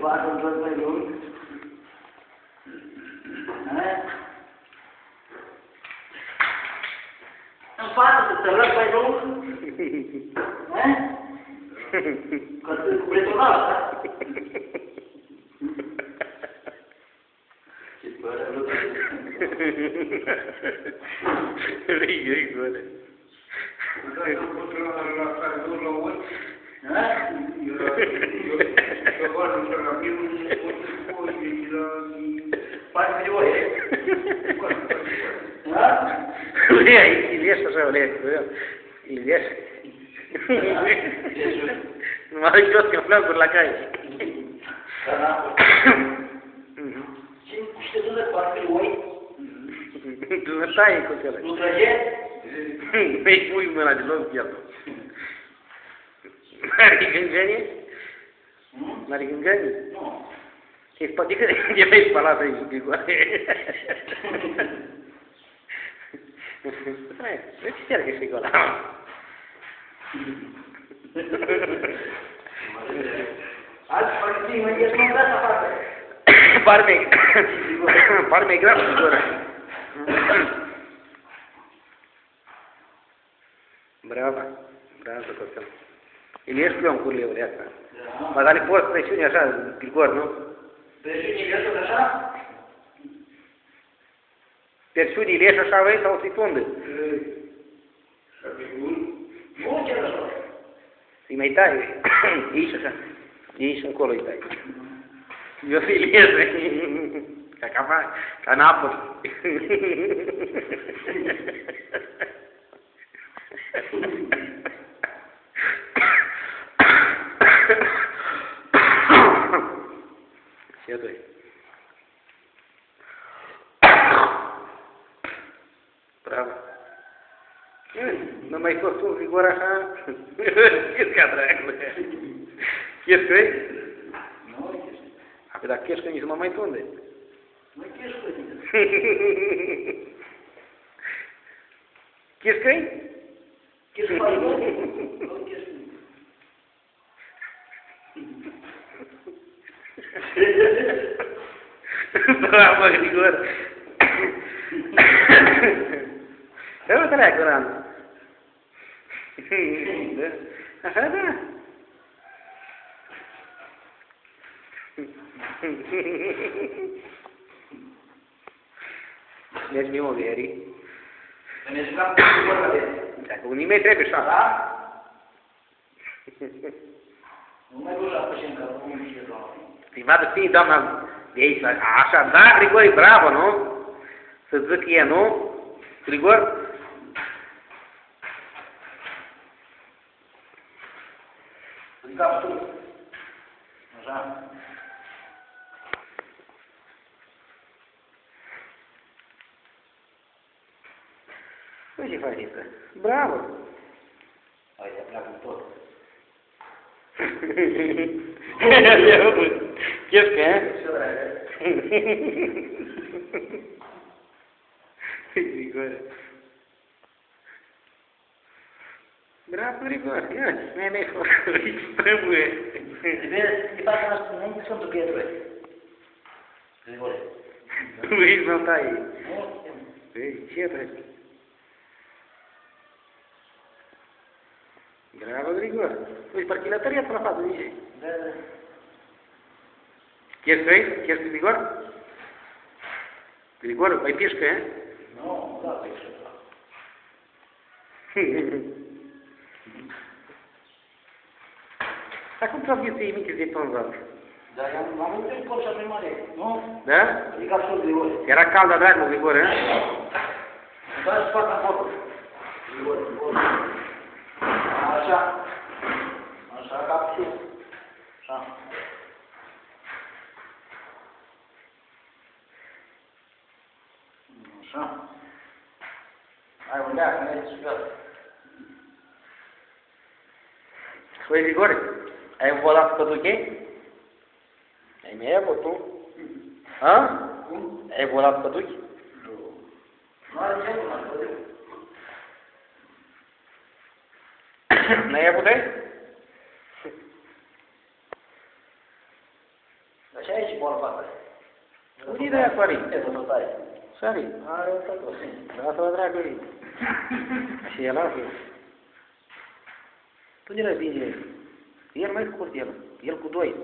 Patul tot mai lung. În față să te lăs mai lung. Că sunt cu bretonal, da? Ce pără, nu? Rigore. Dacă pot la care nu la ochi, Da? eu văd la primul, o să la... Faci de ori. Da? Ilias așa, Ilias. Numai jos că flancuri la cai. Da. Și știi de faci de ori? Tu nu stai cu cele. Nu trage? Vei pui mâna de loc pierdă. N-are gângănie? N-are gângănie? Nu. Și poate că e mai spălat aici, Grigoare. Ce cer că și ăla? Alți părții mai ești mă dat afară. Parme grav, Grigoare. Bravo, Costel. Ilias ploncurile ori asta. Mă, dar le poți presiune așa, Grigor, nu? Presiunii grăsuri așa? Presiunii leși așa vrei sau ți-i tundă? Nu, ce răsuri. Îi mai tai, ieși așa, ieși încolo îi tai. Eu să-i leze, ca în apă. Ce doi? Bravo. Nu mai fost un vigor așa? Chis ca dragul. Chis că e? Nu, ești. Apoi dacă chis că nici mă mai tunde. Nu ești cu tine. Chis că e? Ești cu altul? Nu ești cu tine. Bravo, Grigor. Eu te leacă, Ran. Așa, da. Mergi mie, mă, Vieri. Să ne jucăm cu vorba de... Dacă unii mei trebuie așa. Da? Nu mai duci la pășincă, nu mi știu, doamne. Prima ții, doamna, de aici, așa, da, Grigori, bravo, nu? Să zic e, nu? Grigor? Ridicați sus. Așa. Nu ce faci, Nică? Bravo! Hai, să pleacă tot. Chef că, e? Grigore. Bravo, Grigore. Ia, mi-ai făcut, îi trebuie. Îi faci asta înainte Sfântul Pietrului. Grigore. Lui nu tai. Nu? Ei, ce trebuie? Bravo, Grigore. Uite, parcă e la tăria pe la față, zice. Da, da. Chef că e? Chef că Grigor? Grigor, mai pișcă, e? Nu, da, pe așa. Dar cum trebuie să iei minte de ton zău? Dar eu am uitat pot să mare, nu? Da? Ridicați sus, Grigore. Era caldă, dragul, Grigor, e? Dați spate acolo. Grigore, Grigore. Așa. Așa, cap sus. Așa. Așa. Hai, un leac, mergi și gata. Foi, Grigore, ai volat pe duche? Ai mai avut tu? Hã? Ai volat pe duche? Nu are ce, nu are ce. N-ai avut ai? Așa e și boală asta. Unde e de aia, părinte? E tot tare. Sari. Are o tot. Lasă-mă, dragului. Și el lasă. Tu de la bine. El mai scurt, el. El cu 2.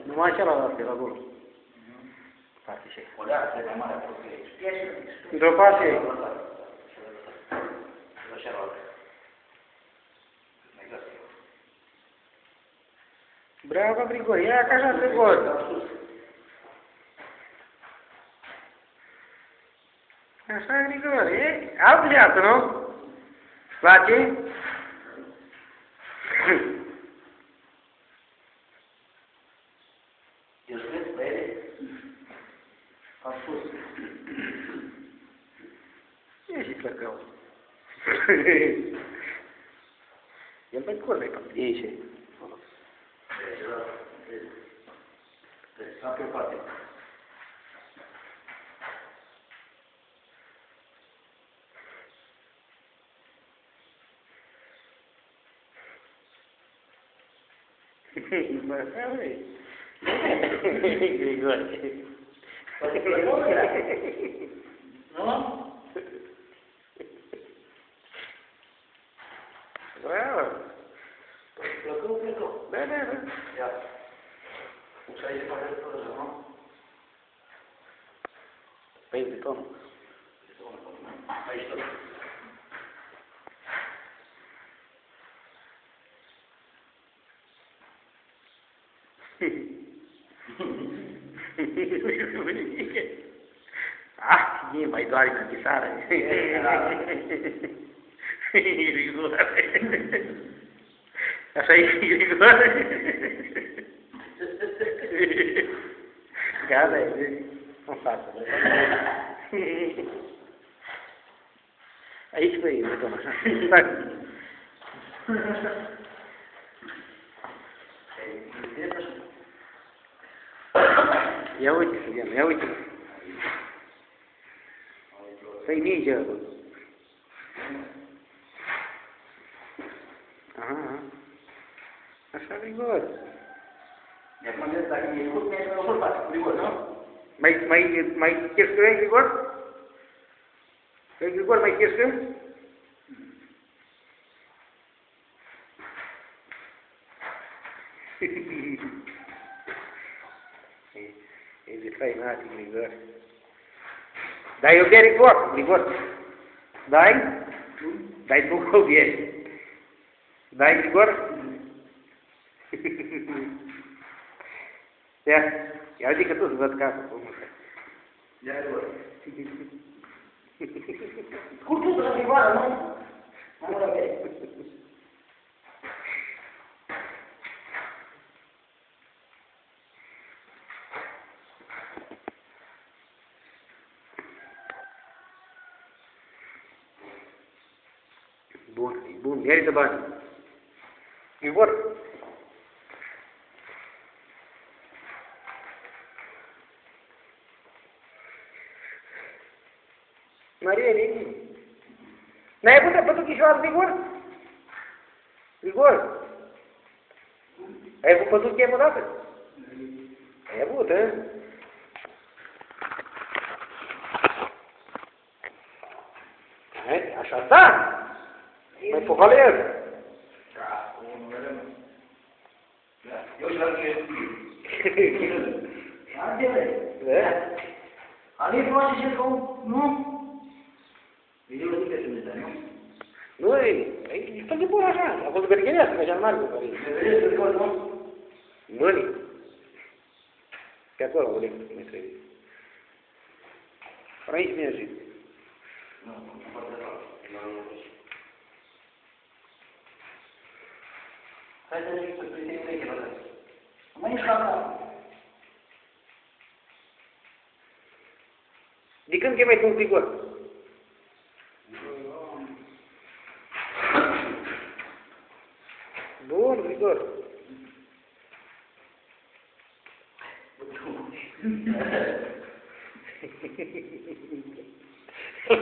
Numai celălalt era acolo. Parte și O leacă de mai mare a fost aici. într-o parte. Bravo, Grigore. Ia ca așa, Grigore. Așa, Grigore. E altă viață, nu? Place? Eu spus pe ele. Am spus. E și plăcău. El pe curve, e și. Am pe parte. Bă, care? Grigore. Nu? Bravo. Plăcău. Da, da, da. Ia. Și aici face tot așa, nu? Păi, betonul. Aici tot. Ah, e mai doare ca chisară. Grigore. Așa e Grigore. Gata, e în față. Aici băi, beton, așa. Ia uite, Silian, ia uite. Să-i minge acolo. Aha. Așa, Grigore. Acum mă gândesc dacă e scurt, mi-ai o surfață, Grigore, nu? Mai chestiu, Grigore? Grigore, mai chestiu? E de fainat, Grigore. Dai o bere cu apă, Grigore. Dai? Dai tu cu o bere. Dai, Grigore? Ia uite că tu îți văd capul. Ia, Grigore. Scurtul să Grigore, nu? Nu mă rog. Bun, merită bani. Grigore. Maria, veni. N-ai avut pătuchișoară, Grigore? Grigore. Ai avut pătuchie odată? Ai avut, hă? Hai, așa da! Mai pocălez. Da, unul vedem. Eu și la ce? Ardele. Da? Ali face și cu... Nu? Eu zic că sunt de nu? Nu, e tot de bun așa. A fost bergherească, mergeam mare cu care. Vedeți, Grigore, nu? Mâini. Pe acolo, o lecție, mai trebuie. Până aici merge. Nu, nu poate să hai să zic să prieteni vechi, vă dați. Mai ești la cap. De când te mai pun Grigore? Bun, Grigore.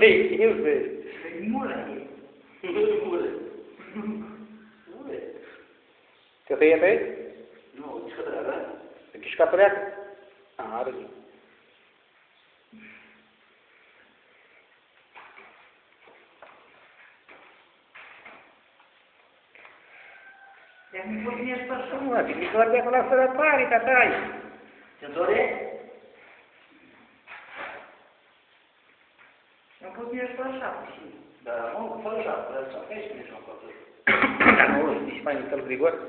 Ei, Ilse. Mule. Te tăiat aici? Nu, ce că da? Шкапряк? А, руки. Jak mi podniesz to, Ну, а ты говоришь, у нас это парень, дай. co to jest? No podniesz to szafki. Da, no, to szafki, ale co, weź mnie szafkę. Да, ну, здесь память там Григорий.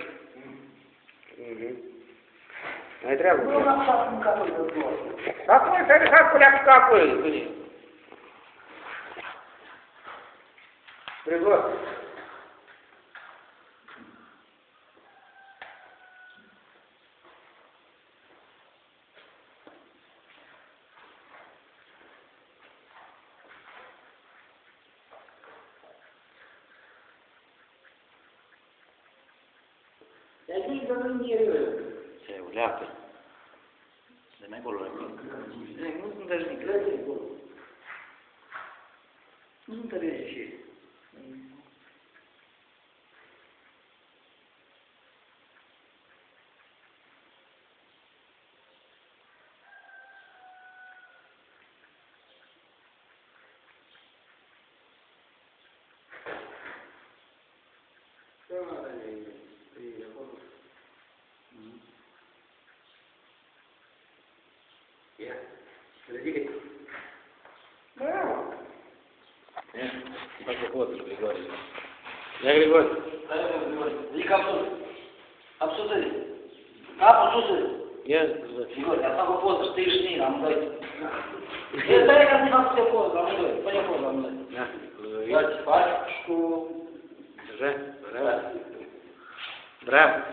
Ну, и треба. No na szafkę kapel do głosu. Какой шаг поляк какой, блин? Григорий. Ja dziś do mnie nie wiem. Все, уляпай. Да не было. Ну, даже не глядя, было. Ну, то вещи. Я. Подожди. Нет, так вот, Григорий. Я Григорий. И обсудили. Как обсудили? Я... Григорий, а так вот, ты ж не, нам дай. Я дай, как не вам все поздно, нам дай. Понятно, нам дай. Да. Пачку. Держи. Браво. Браво.